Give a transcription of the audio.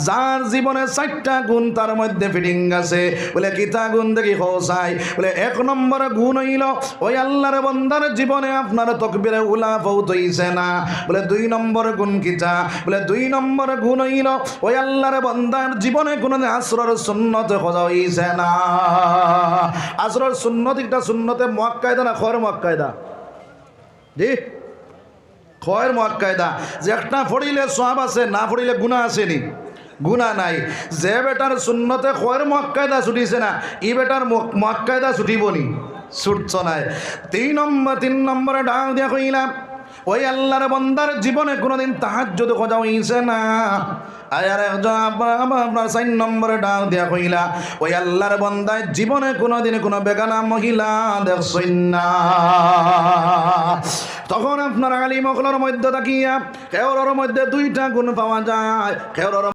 যার জীবনে 4টা গুণ তার মধ্যে ফিটিং আছে বলে কিতা গুণ দেখি হোসাই বলে 1 নম্বর গুণ হইল ওই আল্লাহর বান্দার জীবনে আপনার তাকবীরে উলা ফৌত হইছে না বলে 2 নম্বর গুণ কিতা বলে 2 নম্বর গুণ হইল ওই আল্লাহর বান্দার জীবনে কোনো আসরের সুন্নত খোঁজা হইছে না আসরের সুন্নত একটা সুন্নতে মুআক্কাদা না খয়র মুআক্কাদা জি খয়ের মুআক্কাদা যে একটা পড়িলে সওয়াব আছে না পড়িলে গুনাহ আছে নি গুনাহ নাই যে বেটার সুন্নতে খয়ের মুআক্কাদা ছুটিছে না ই বেটার মুআক্কাদা ছুটিব নি ছুটছ নাই 3 নম্বরে ডাক দিয়া কইলাম ওই আল্লাহর বান্দার জীবনে কোনোদিন তাহাজ্জুদ খোঁজা হইছে না আয়ার আপনার 4 নম্বরে ডাক দিয়া কইলা ওই আল্লাহর বান্দার জীবনে কোনোদিন কোনো বেগানা মহিলা দেখছই না তখন আপনার আলিম ওগুলোর মধ্যে তাকিয়া কেউর মধ্যে 2টা গুণ পাওয়া যায় কেউর